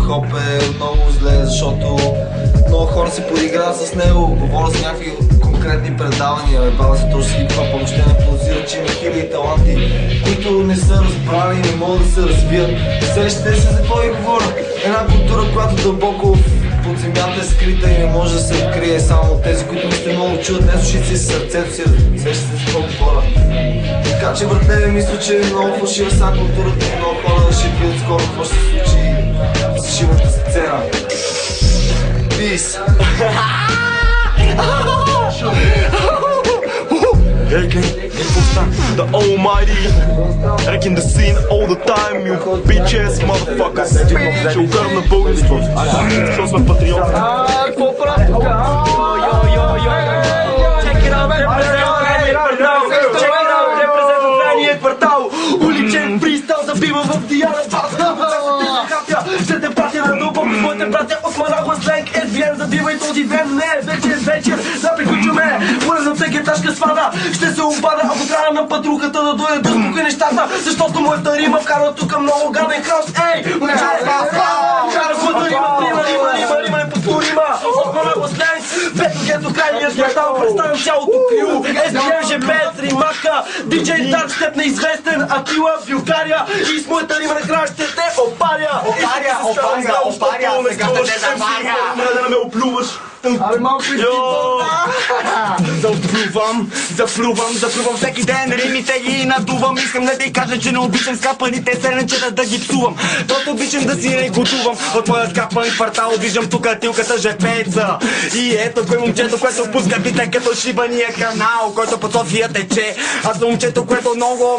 хип-хоп е много зле, защото много хора се подиграват с него, говорят за някакви конкретни предавания, бава се точно с хип-хоп, въобще не подозират, че има хиляди таланти, които не са разбрали и не могат да се развият. Сещате се за какво ви говоря? Една култура, която дълбоко под земята е скрита и не може да се открие само от тези, които не сте много чуят, не слушайте си сърцето си, сещате се за какво говоря. Така че братле, мисля, че е много фалшива са културата и много хора ще видят скоро какво ще се случи с живата сцена. Peace! The almighty, wrecking the scene all the time, you bitch ass motherfuckers. Ще угарам на български, защото сме патриоти. Какво правя тук? Check it out, репрезентация квартал. Уличен фристайл забива в Диана. Ще те пратя на дълбоко, моите братя от Манагла сленг. SBN забивай този ден, не, вече е вечер. Да приключваме, урезам всеки етажка свада. Ще се обада, ако трябва на патрухата да дойде да спокой нещата. Защото моята рима вкарва тук много гаден хаос. Ей, вкарва моята рима непотворима. От Манагла сленг, бето гето крайният квартал. Представям цялото крю, SBN, ЖП, Римака, DJ Dark Step неизвестен, Атила, Бюлгария. И с моята рима накрая ще те опаря. Опаря, сега да те запаря. Не да ме оплюваш. Абе малко Заплювам всеки ден, римите ги надувам. Искам да ти кажа, че не обичам скапаните сърнечета да ги псувам. Просто обичам да си не готувам. От моя скапан квартал виждам тук тилката жепеца. И ето кой момчето, което пуска бита като шибания канал, който по София тече. Аз съм момчето, което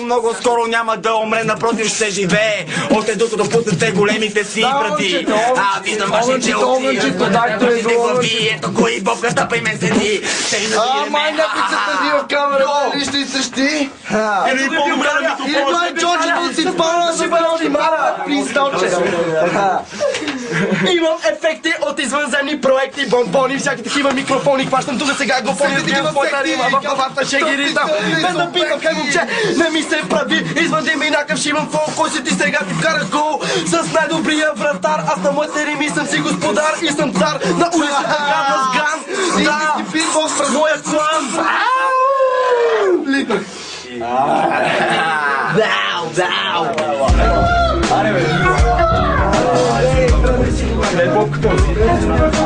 много скоро няма да умре, напротив ще живее. Още докато пуснете големите си брати. Виждам вашите очи, вашите глави. Ето кои бобката при мен седи. май някой се тази в камерата, ли ще изсъщи? Или това е Джорджето да си спомня, ще бъде онимара, присталче. Имам ефекти от извънземни проекти, бомбони, всяки такива микрофони, хващам тук сега го помня, стигам в моята рима, в главата ще ги ритам. Без да питам, хай момче, не ми се прави, извън да ми някакъв шимам фол, кой си ти сега ти вкара гол, с най-добрия вратар, аз на моите рими съм си господар и съм цар на улицата град на сгран. Да, с моя клан. Литах. Дау. Аре бе. Клебокто.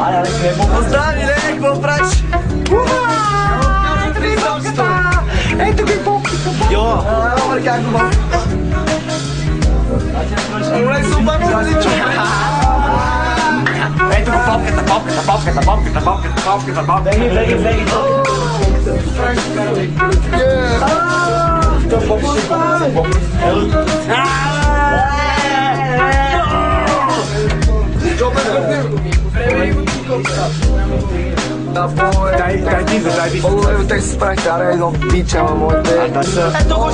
Аре, клебокто. Остави, ле, какво правиш? Ето ги бокто. Йо. Абе, как го Олег се обаче личо. Ето го попката. Влеги. Дай ти. О, те се справихте, аре, едно пича, ама моите. Ето го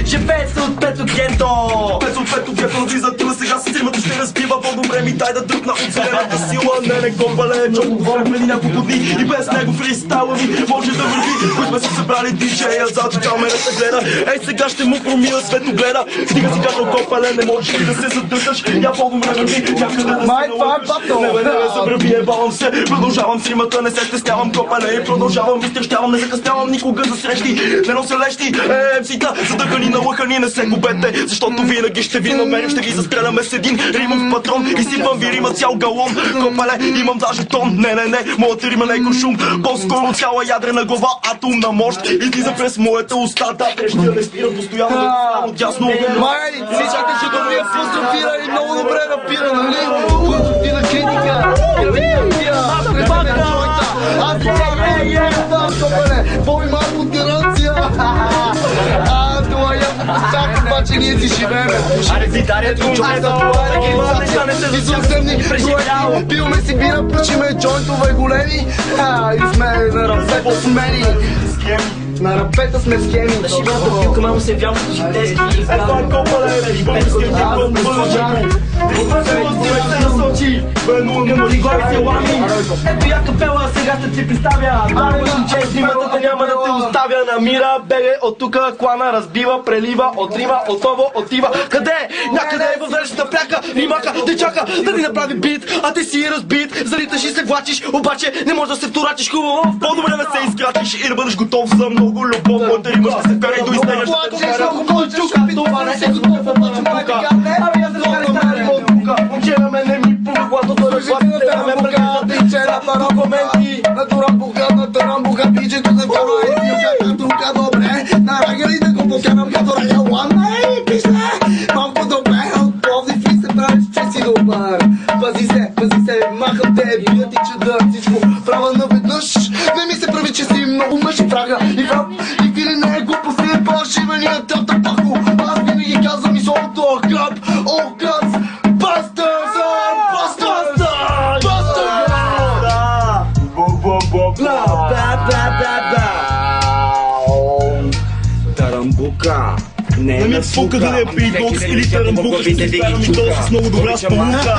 ЖП-ца от Пето Гето. Пето гето навлиза тук, сега се тримата ще разбива. По-добре ми дай да дръпна от зелената сила. Не копале, чото говоря преди няколко дни. И без него фристайла ми може да върви. Които сме си събрали диджея, зад камерата гледа. Ей, сега ще му промия светогледа. Стига си казал копале, не можеш ли да се задържаш? Я по-добре върви, някъде да се научиш. Не забрави, ебавам се, продължавам с римата, не се стеснявам копале. Продължавам, изтрещявам, не закъснявам никога за срещи. Не нося лещи, МС-та, задъхани на лъхани, не се губете. Защото винаги ще ви намерим, ще ги застреляме с един римов патрон. И сипвам ви рима цял галон. Копале, имам даже тон, не, моята рима не е куршум. По-скоро цяла ядрена глава, атомна мощ. Излиза през моята уста, да, трещия не спира постоянно да ставам отясно. Май, всички ще го ми апострофирали, много добре напира, нали? Конструктивна критика. Аз това Боби малко от гаранция. Това е чак, обаче ние си живеем. Аре си дарят момчета, такива неща не се изумни проекти. Пиваме си бира, пушиме джойнтове големи. И сме на ръцете смени. На ръпета сме схеми. Да шибната пилка, мамо се вярвам с житейски. Това е копале, българския копале. Бе, главите лами. Ето я капела, сега ще ти представя. Два момиче, снимата няма да те оставя. Намира, беге от тука, клана разбива, прелива, отрима, отново отива. Къде? Някъде в далечната пряка, римака, те чака да ти направи бит, а ти си разбит. Залиташ и се влачиш, обаче не можеш да се вторачиш хубаво. По-добре да се изкачиш и да бъдеш готов за много любов. Моята рима ще се кара и до изтега ще те кара. Това не е готов, обаче моята карта. Ами аз да караш тази от тука. Момче на мен не ми пука, когато той разгласите да ме прегрежда. Вчера на документи. На турамбука, пичето за кара и пика тука добре. На рагали да го покарам като рага лана и пише. Малко добре от Пловдив и се правиш, че си добър. Пази се, махам те, бият и чудър. Всичко права наведнъж. Не ми се прави, че си много мъж и прага. И врат, и фили не е глупост, не е пашивания тата пахо. Аз винаги казвам и солото, краб, краб. Бастърс, Тарамбука. Не ми пука да не е битбокс или тарамбука. Ще се вкарам и то с много добра спомука.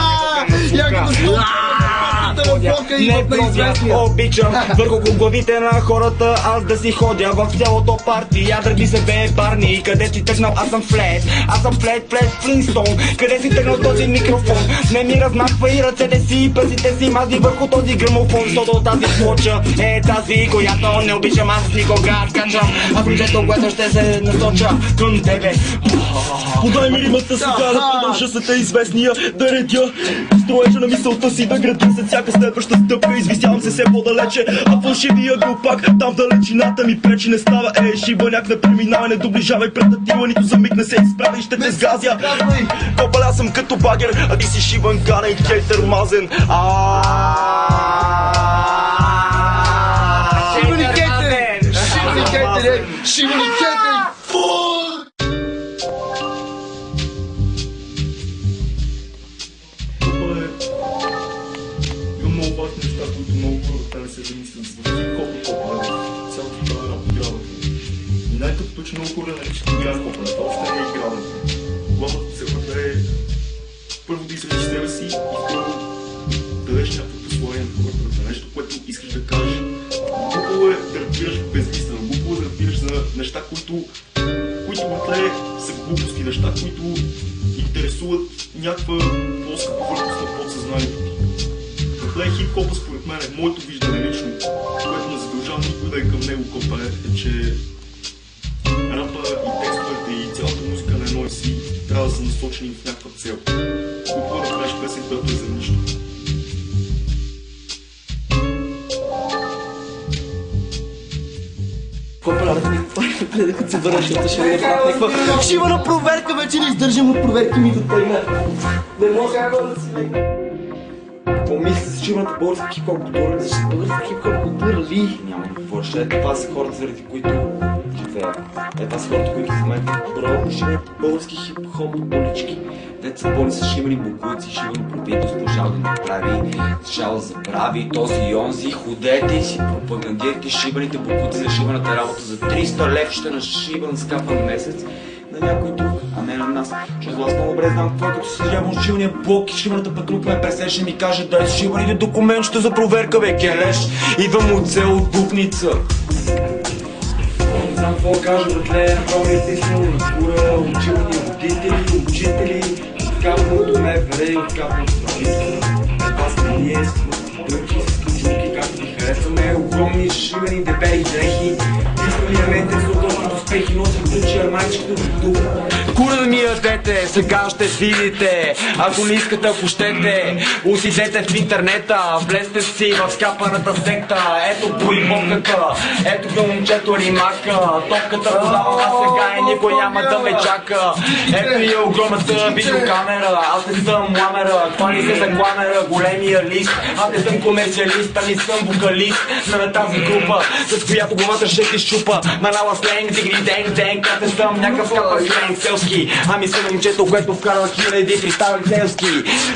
Не просто обичам върху главите на хората аз да си ходя в цялото парти. Ядръгни се бе барни, къде си тръгнал аз съм Флет Флинстон. Къде си тръгнал този микрофон? Не ми размахва и ръцете си и пъсите си мази върху този грамофон. Защото тази плоча е тази, която не обичам аз никога скачам. А в лицето, което ще се насоча към тебе. Подай ми римата сега да продължа с те известния да редя строежа на мисълта си да града след всяка следваща стъпка. Извисявам се все по-далече, а фалшивия глупак там в далечината ми пречи не става. Шибаняк не преминава, не доближавай пред татила, нито за миг не се изправя и ще те сгазя. Копаля съм като багер, а ти си шибан ганен, хейтер мазен. Шибани кетери! Имам много важни неща, които много хората не се замислят с хип-хоп и хопа, цялото това е играва. И най-като че много хора наричат игра хопа, това още не е играва. Главната целта е първо да изразиш себе си и второ да дадеш някакво послание на хората, нещо, което искаш да кажеш. Глупо е да разбираш безмислено, глупо е да разбираш за неща, които вътре са глупости, неща, които интересуват някаква плоска повърхност на подсъзнанието ти. Вътре хип-хопа според мен е моето виждане лично, което не задължава никой да е към него копа, е, че рапа и текстовете и цялата музика на едно и си трябва да са насочени в някаква цел. Глупо е да правиш песен, която е за нищо. Като се върна, защото ще ми направя някаква шивана проверка, вече не издържам от проверки ми до тъйна. Не мога да си века. Какво мисля за шибаната българска хип-хоп култура? Защото българска хип-хоп култура ли? Няма да говориш. Това са хората, заради които живеят. Това са хората, които в момента продължават български хип-хоп улички. Те са пълни с шибани букуци, шибано правителство, жал да направи, жал да забрави този и онзи. Ходете и си пропагандирайте шибаните букуци за шибаната работа за 300 левчета на шибан скапан месец на някой друг, а не на нас. Защото аз много добре знам какво е, като си седявам от шибания блок и шибаната патрулка ме пресеше и ми каже: дай си шибаните документчета за проверка, бе, келеш. Идвам от село Дупница. Не знам какво кажа, братле, направите истина на кура, училни родители, учители, откапаното МВР, откапаното правителство. Това сме ние, с дръчи, с качулки, както ги харесваме, огромни шибани дебели дрехи, искали елементи с огромни успехи, носим ключи, армайчката в дух. Кура ми ядете, сега ще видите. Ако не искате, ако щете, отидете в интернета, влезте си в скапаната секта. Ето боимовката, ето го момчето римака. Топката подавам аз сега и никой няма да ме чака. Ето и огромната видеокамера, аз не съм ламера. Хвани се за кламера, големия лист. Аз не съм комерциалист, а не съм вокалист на тази група, с която главата ще ти щупа. Манала сленг, дигни ден, като съм някакъв капак сленг селски. Ами съм момчето, което вкарва хиляди фристайл селски.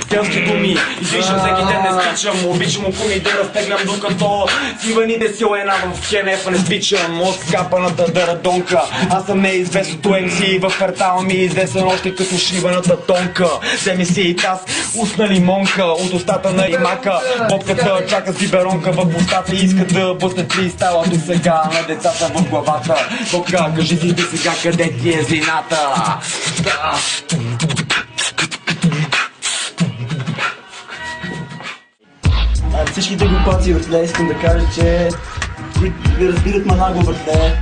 Селски думи, излишам всеки ден не спичам. Обичам окуми да разтеглям, докато сиваните си една в кенефа не спичам. От скапаната дарадонка, аз съм неизвестното MC. В квартала ми известен още като шиваната тонка. Вземи си и таз, устна лимонка от устата на имака. Бобката чака с биберонка в устата и иска да бъсне фристайла до сега на децата в главата. Тока, кажи си ти сега къде ти е злината. Всичките групации братле, искам да кажа, че които ви разбират манаго братле,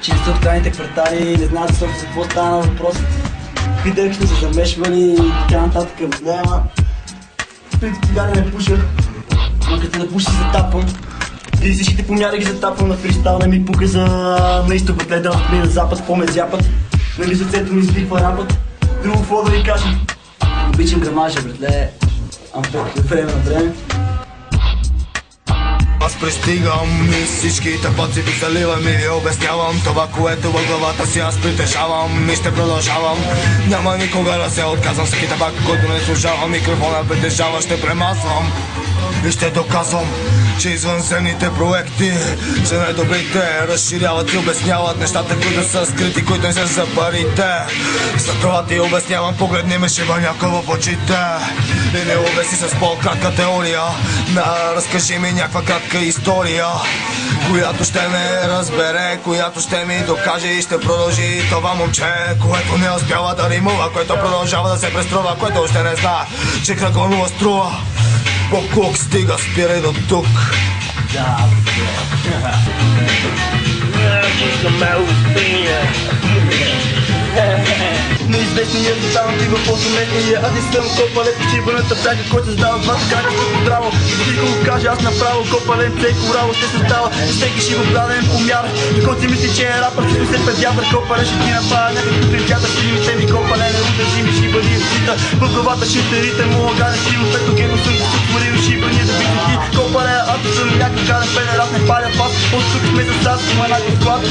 че не са от крайните квартали, не знаят за какво стана въпрос, какви дърки сме се замешвали и така нататък братле, ама принцип цигари не пуша, ама като да пуши се затапвам. И всичките помяри ги затапвам на фристайл, не ми пука за на изток братле, да ми на запад, по-ме зяпат, нали сърцето ми извиква рапът, друго какво да ви кажа. Обичам грамажа братле, от време на време. Аз пристигам и всичките пъци ви заливам и ви обяснявам това, което в главата си аз притежавам и ще продължавам. Няма никога да се отказвам, всеки табак, който не служава, микрофона притежава, ще премазвам и ще доказвам, че извънземните проекти са най-добрите. Разширяват и обясняват нещата, които са скрити, които не са за парите. За това ти обяснявам, погледни ме шиба някой в очите и не обясни с по-кратка теория. Разкажи ми някаква кратка история, която ще ме разбере, която ще ми докаже и ще продължи. Това момче, което не успява да римува, което продължава да се преструва, което още не знае, че кръгълнува струва. По-кук стига, спирай до тук. Неизвестният талант има по-суметния. Аз не съм копалет, чибаната бяга, който създава двата крака като здраво. Ти го каже, аз направо копален, цей корало ще създава. Всеки шиво граден помяр. Който си мисли, че е рапър, си се педиатър, копален ще ти направя някакъв трипятър. Ще ми се ми копален, не удържи ми шибани в цита. В главата шитерите му огане силно, след гено съм го сътворил шибани да бити ти. Копален, ако съм някакъв гаден педер, аз не паля пас. От тук сме за сад, има някакъв склад.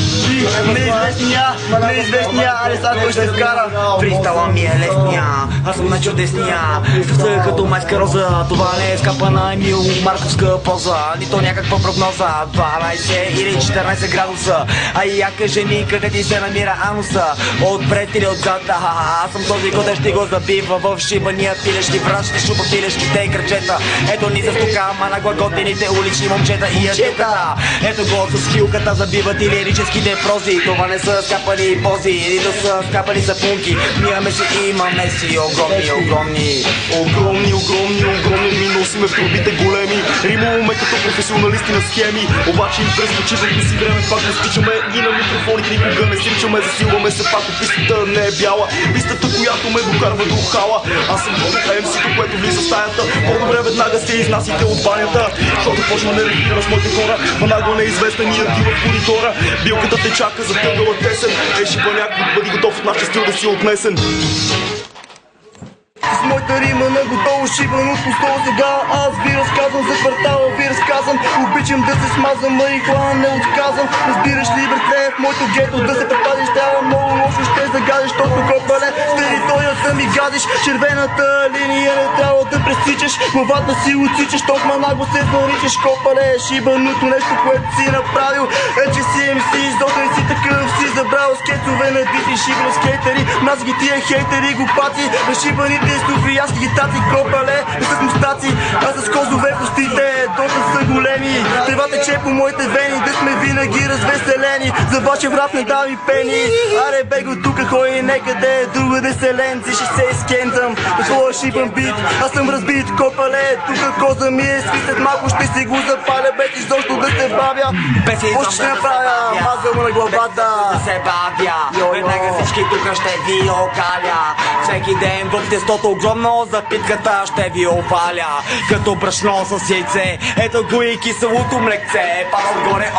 Неизвестния, аре сега той ще вкара. Фристайла ми е лесния, аз съм на чудесния. Сърце като майска роза, това не е скапана Емил Марковска поза, нито някаква прогноза. 12 или 14 градуса, а и я кажи ми къде ти се намира ануса. Отпред или отзад, аз съм този, който ще го забива в шибания пилешки вращи, шупа пилешките и кръчета. Ето ни с тука, ама на глаготените улични момчета и ядилката. Ето го с хилката, забиват и лирическите прози. Това не са скапани пози, нито са скапани сапунки. Имаме си огромни ми носиме в трубите големи. Римуваме като професионалисти на схеми, обаче им през почивното си време пак не скичаме и на микрофоните никога не сричаме. Засилваме се пак, пистата не е бяла, пистата, която ме докарва до хала. Аз съм MC-то, което влиза в стаята. По-добре веднага се изнасите от банята, защото почва не реагира с моите хора. Веднага неизвестен и ядива в коридора. Билката те чака за тъгъла тесен. Шипа някой, бъди готов от нашия стил да си отнесен. С моята рима на готово шибано по стол сега. Аз ви разказвам за квартала, ви разказвам. Обичам да се смазвам, марихуана не отказвам. Разбираш ли братле, в моето гето да се предпазиш, трябва много лошо ще загадиш. Точно копале, с територията ми гадиш. Червената линия не трябва да пресичаш. Главата си отсичаш, толкова нагло се наричаш. Копале, шибаното нещо, което си направил е, че си MC, изотен си такъв си забрал. Скетове на дити, шибани скейтери. Нас ги тия хейтери, глупаци, шибаните стуфи, аз ги тати, копале, не с мустаци, а с козове пустите, доста са големи. Трева тече по моите вени, да сме винаги развеселени. За вашия врат не дави пени. Аре бего тука ходи некъде, другаде селенци, ще се изкензам. На своя шибан бит, аз съм разбит, копале, тука коза ми е сви, след малко ще си го запаля, без изобщо да се бавя. Още ще направя, мазам на главата. Да се бавя, веднага всички тука ще ви окаля. Всеки ден в тестото огромно за питката ще ви опаля. Като брашно с яйце, ето го и киселото млекце. Пада отгоре,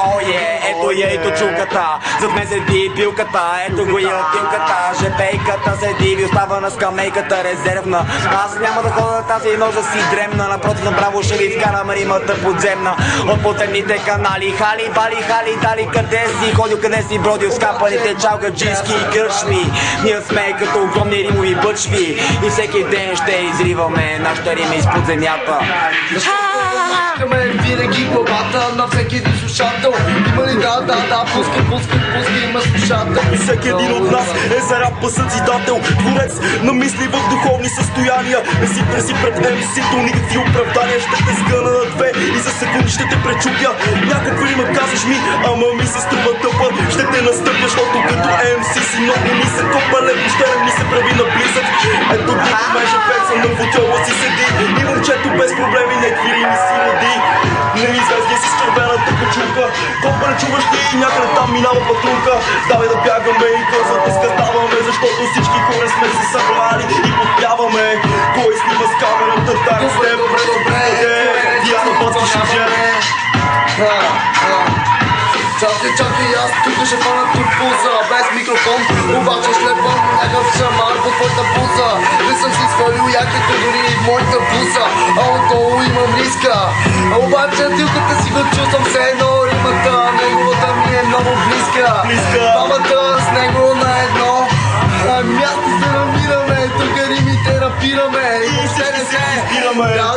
ето я и точулката. Зад мен седи билката, ето го и ятилката. Жепейката седи ви остава на скамейката резервна. Аз няма да ходя тази ножа си дремна. Напротив, направо ще ви вкарам римата подземна. От подземните канали. Хали, бали, хали, дали, къде си? Ходил, къде си бродил, скапаните чалгаджийски кръчми. Ние сме като огромни римови бъчви и всеки ден ще изриваме нашите рими изпод земята. Искаме винаги главата на всеки един слушател. Има ли да, пускай, има слушател. Всеки един от нас е за рапа съзидател, творец на мисли в духовни състояния. Не си търси пред MC-то никакви оправдания. Ще те сгъна на две и за секунди ще те пречупя. Няколко има казваш ми, ама ми се струва тъпа. Ще те настъпя, защото като MC си много ми се топа. Леко ще не ми се прави на близък. Ето тук межа пеца на футбола си седи и момчето без проблеми не твири ми си роди. Неизвестни си скърбената кочурка. Колко не чуваш ти, някъде там минава патрулка. Давай да бягаме и кързата скатаваме, защото всички хора сме се събрали и подпяваме. Кой снима с камерата, так с теб? Добре, Диана Бацки ще жере. Чакай, аз тук ще фана тук пулса. Без микрофон, обаче шлепвам някакъв шамар по твоята пулса. Не съм си свалил якето дори и в моята пулса. А отдолу имам риска. Обаче тилката си го чувствам все едно. Римата, неговата ми е много близка. Двамата с него на едно място се намираме. Тук римите рапираме и въобще не се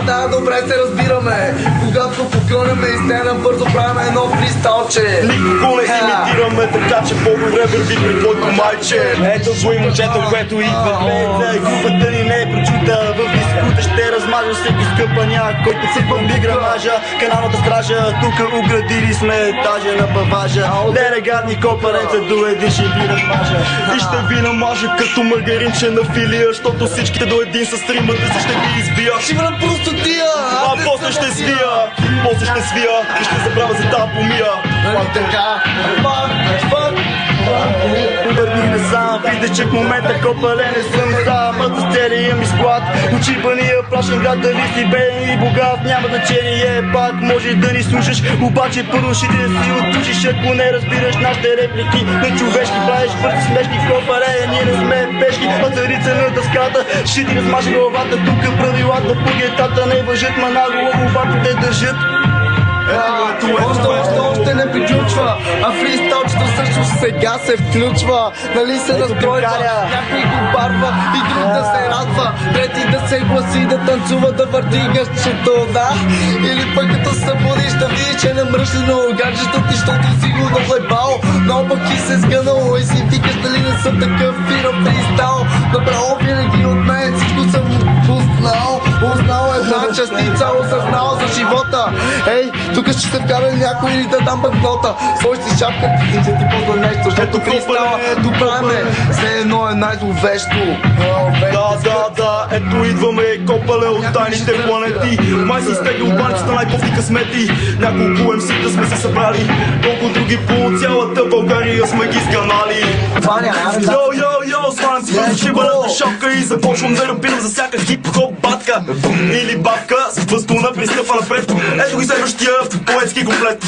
да, добре се разбираме. Когато поклоняме и стена, бързо правим едно фристалче. Никога не имитираме, така че по-добре върви при твоето майче. Ето го и момчето, което идва гледа. Групата ни не е прочута, в дискута ще размажа всеки скъпаняк, който се пълни грамажа. Каналната стража, тук оградили сме етажа на баважа. Нелегантни копареца до един ще ви размажа. И ще ви намажа като маргаринче на филия, защото всичките до един с тримата си ще ви избия. Ще бъдат просто тия. А после ще свия, и ще забравя за тази помия. Така, Върних насам, видя, че в момента копале не съм сам. А с целия ми склад, очипания плашен град. Дали си беден и богат, няма значение. Пак може да ни слушаш, обаче първо ще да си отучиш. Ако не разбираш нашите реплики на човешки, правиш бързи смешки в копале. Ние не сме пешки, а царица на дъската ще ти размаже главата. Тук правилата по гетата не въжат, ма наголо обаче те държат. Още не приключва, а фристалчето също сега се включва. Нали се разстройва, някой го барва и друг да се радва, трети да се гласи, да танцува, да върти гъщето, да. Или пък като се будиш да видиш, че не мръщено гаджето ти, защото си го наглебал. Но пък и се сгънал и си викаш дали не съм такъв фирам фристайл. Направо винаги от мен всичко съм узнал една частица, осъзнал за живота. Ей, тук ще се вкара някой или да дам банкнота. Сложи си шапка и ще ти позна нещо, защото фристайла тук правиме все едно е най-зловещо. Да, ето идваме, копале от тайните планети. Май си изтегли от баницата най-кофти късмети. Няколко MC-та сме се събрали, колко други по цялата България сме ги сганали. Йо, свалям си бързо шибаната шапка и започвам да рапирам за всяка хип-хоп батка или бабка с възтуна пристъпа напред. Ето ги следващия поетски комплет,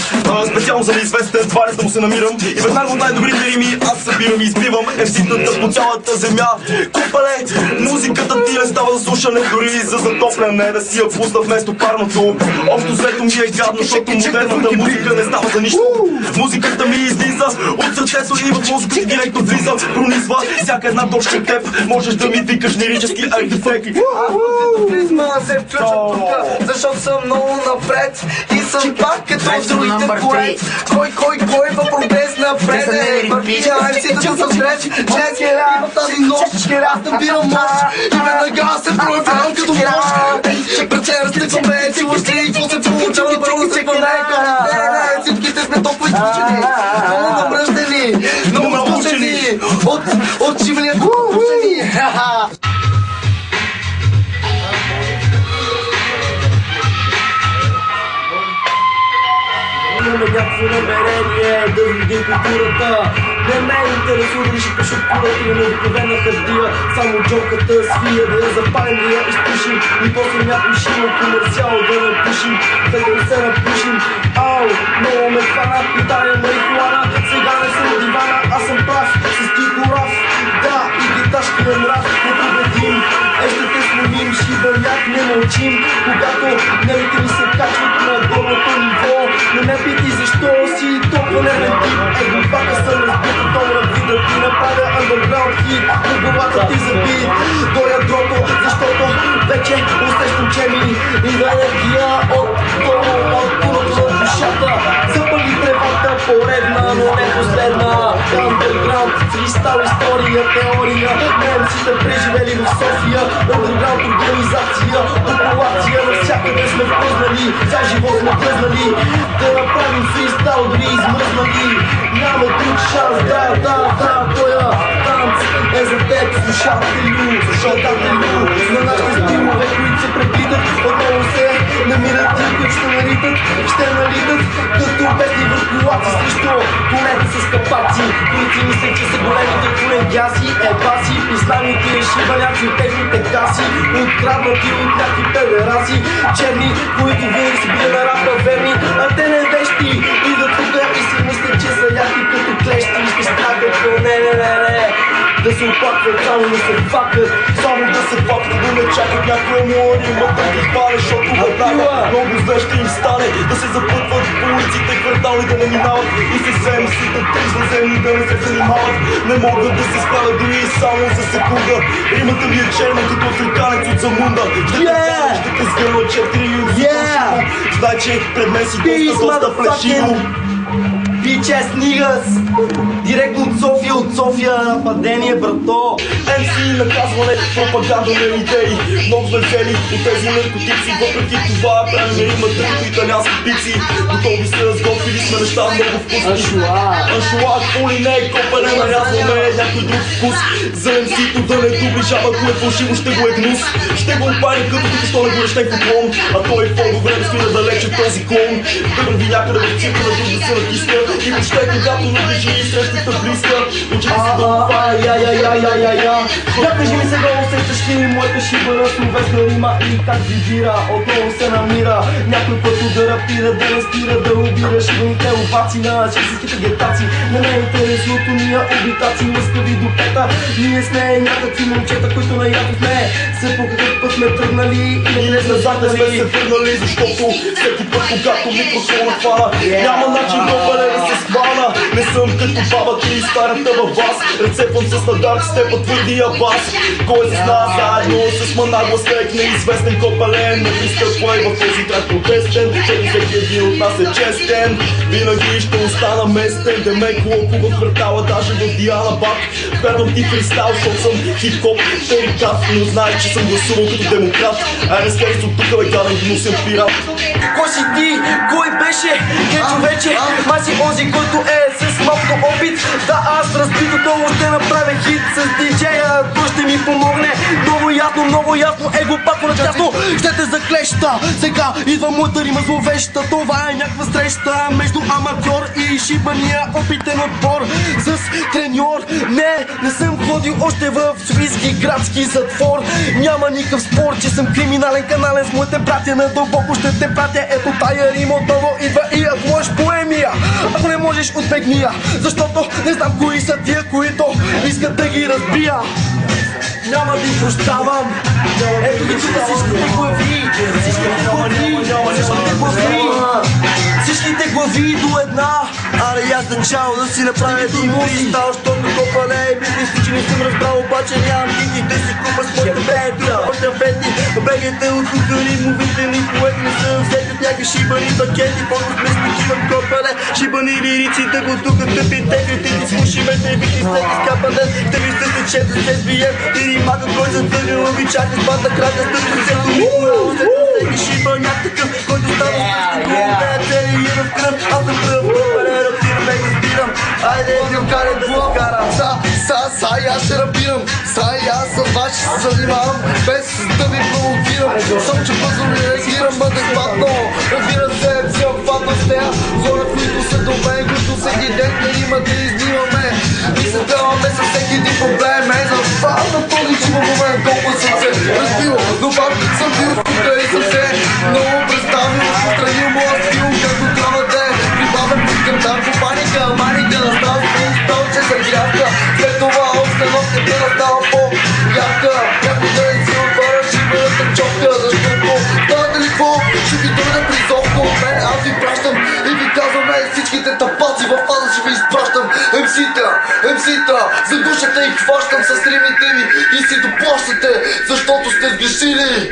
специално за неизвестен, тваря да му се намирам. И веднага от най-добрите рими аз събирам и избивам MC-тата по цялата земя. Купале, музиката ти не става за слушане, дори за затопляне, да си я пусна вместо парното. Общо взето ми е гадно, защото модерната музика не става за нищо. Музиката ми излиза от сърцето и в мозъка директно влиза, пронизва всяка една точка от теб. Можеш да ми викаш лирически архитекти. Призма се включва тук, защото съм много напред и съм пак като другите поет. Кой в прогрес напред е? Вървия, MC-тата съм среч, днес има тази нощ, аз набирам мощ и веднага се проявявам като мощ. Пред себе стъпваме, чуваш ли, какво се получава да първо се панайка. Всичките сме толкова изключени, много намръщени, много изключени от живлението изключени. Имаме някакво намерение да видим културата. Не ме интересува дали ще пишат курата или обикновена хартия. Само джоката свия, да я запалим, да я изпушим. И после някой ще има комерциал да напишем, да не се напишем. Ау, много ме хвана, питая марихуана. Сега не съм на дивана, аз съм прав, с тихо рав. Да, и гиташкия нрав, не победим. Ще те сменим, шибаняк, не мълчим. Когато нервите ми се качват на горното ниво, не ме пити като нервен тип. Его пака съм разбит от долу на вида ти направя underground хит. В главата ти забит до ядрото, защото вече усещам, че ми идва енергия от долу, от дъното на душата. Запали тревата поредна, но не последна. Underground, фристайл, история, теория. Немците преживели в София. Underground организация, популация, навсякъде сме впознали. За живот сме плъзнали. Да направим фристайл, дори измръзнали. Няма друг шанс, да, тоя танц е за теб, слушателю, на нашите стилове, които се преплитат, отново се намират и които ще наритат, ще налитат, като бедни върхулаци срещу конете с капаци, които мислят, че са големите колегяси, ебаси, писнаните шибаняци от техните каси, откраднати от някакви педераси, черни, които винаги си били на рапа верни, а те невещи, идат тук и си мислят, че са яки като клещи, ще страдат, но не. Да се опакват, само да се факат, само да се факат, да не чакат някоя мелодия, мътър да спали, защото веднага много зле ще им стане, да се запътват по улиците, квартали да не минават и се семситат извънземни да не се занимават, не могат да се справят дори само за секунда, римата ви е черна като африканец от Замунда, ще те сгърва 4 от Замунда, знай, че пред мен си доста плешиво. Bitches niggas, директно от София, нападение, брато. MC наказване, пропаганда на идеи. Много сме взели от тези наркотици, въпреки това правим има трето италиански пици. Готови сме разготвили сме неща много вкусни. Аншуак, поли не е копане, нарязваме някой друг вкус. За MC-то да не доближава, ако е фалшиво ще го е гнус. Ще го опарим като що не горещен клон, а той в по време спира далече този клон. Да върви някъде в цирка на друг да се натиска. И въобще когато наближи и срещата близка, учи си да я кажи ми сега усещаш ли моята шибана словесна рима и как вибира, отново се намира някой път да рапира, да не спира, да убира шибаните оваци на честиските гетаци. На мен интересното ния обитаци, лъскави до пета. Ние с нея някакви момчета, които наясно сме се по какъв път сме тръгнали и не назад да сме се върнали, защото всеки път когато микрофона хвана няма начин да се схвана. Не съм като баба ти и старата във вас. Рецепвам с надарк с теб твърдия бас. Кой се зна заедно с манагла стек, неизвестен копален. На писка плей в този трак протестен, че всеки един от нас е честен. Винаги ще остана местен, да ме клоко в квартала, даже в Диана Бак. Вкарвам ти фристайл, защото съм хип-хоп, терикат, но знаеш, че съм гласувал като демократ. Айде скерс от тук, бе, гаден гнусен пират. Кой си ти? Кой беше? Ке човече? Май си онзи, който е с малко опит. Да, аз разбитото ще направя хит с диджея. Той ще ми помогне. Много ясно, его пак на тясно. Ще те заклеща. Сега идва моята рима зловеща. Това е някаква среща между аматьор и шибания опитен отбор с треньор. Не съм ходил още в софийски градски затвор. Няма никакъв спор, че съм криминален канален с моите братя. Надълбоко ще те пратя. Ето тая рима отново идва и ако можеш поемия. Ако не можеш отбегни я, защото не знам кои са тия, които искат да ги разбия. Няма да им прощавам. Ето ги чука всичките глави. Всичките глави до една. Аре аз начало да си направя един фристайл, защото копале мислиш, че не съм разбрал, обаче нямам тики. Те си купа с моите бенти, още фети. Бегайте от тук ритмовите ни поети, не са взети от някакви шибани пакети. По-то сме с такива копале, шибани лириците го тук тъпите критики. Слушай ме, те бити всеки скапане. Те ви сте чето с SBM и римата, кой за тъгъл обичате с бата крата. Стъпи всето никога, всеки шибаняк такъв, който става с аз съм пръв, копале, раптирам, бе го спирам. Айде, дюкаре да се вкарам. Аз ще рапирам, аз за вас ще се занимавам, без да ви провокирам. Съм че бързо ми реагирам, адекватно. Разбира се, всеобхватно с нея. Хора, които са до мен, които всеки ден не има да изнимаме. И се даваме с всеки един проблем. За това на този живо момент, колко съм се разбил. Но пак съм бил тук и съм се много представил. Странил моя стил, както трябва да е. Прибавям към танко паника, маника. Става стал, че съм грядка. След това обстановката настава по-ярка. Някой да е си отваря шибаната чопка, защото той площата и хващам с римите ми и си доплащате, защото сте сгрешили.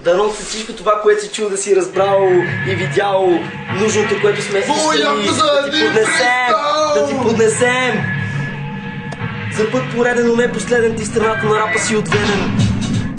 Дано с всичко това, което си чул, да си разбрал и видял нужното, което сме искали да ти поднесем. За път пореден, но не последен, ти страната на рапа си отведен.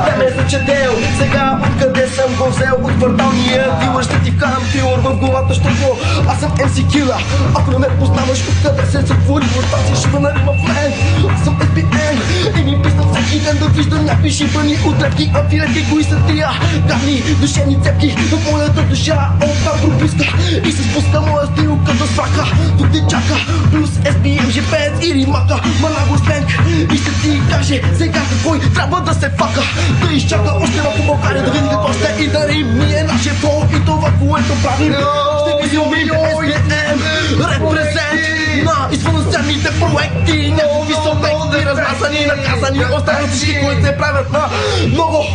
Те ме зачетел, сега откъде съм го взел? От кварталния дилър ще ти вкарам пилър в главата, защото аз съм MC Killa. Ако не ме познаваш, откъде се затвори в тази шива на рима флен. Аз съм SBN и ми писна всеки ден да виждам някакви шибани отрепки, амфиретки, кои са тия гадни душени цепки в моята душа. Оттам пропуска и се спуска моя стил като свака. Тук те чака плюс SBM, жепец и римака, манаго сленг. И ще ти каже сега кой трябва да се фака. Да изчака още малко България, да види какво ще и да рим. Ние наше флоу и това, което правим. Ще ви зумим SBM, репрезент на извънземните проекти. Някакви са обекти, размазани, наказани. Оставят всички, които се правят на много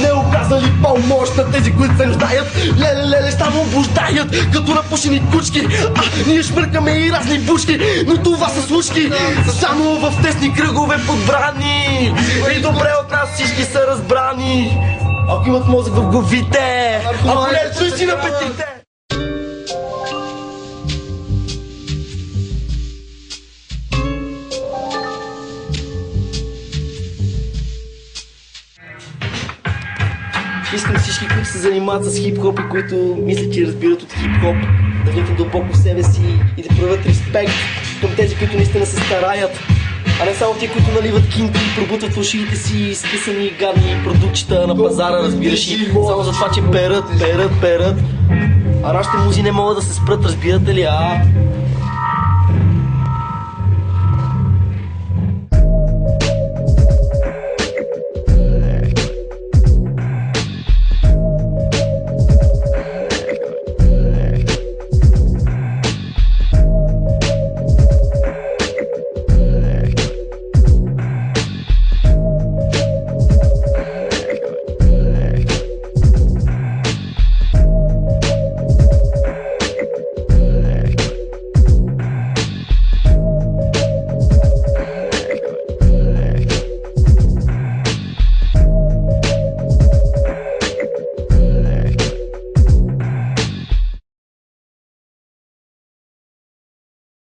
неоказали помощ на тези, които се нуждаят. Леле, само обуждаят като напушени кучки. Ние шмъркаме и разни бушки, но това са случки само в тесни кръгове подбрани. И добре от нас всички са разбрани, ако имат мозък в главите, ако не чуй си на петите. Искам всички, които се занимават с хип-хоп и които мислят, че разбират от хип-хоп, да влитат дълбоко в себе си и да проявят респект към тези, които наистина се стараят, а не само тия, които наливат кинти и пробутват в ушите си скъсани гадни продуктчета на пазара, разбираш ли, само за това, че перат. А нашите музи не могат да се спрат, разбирате ли,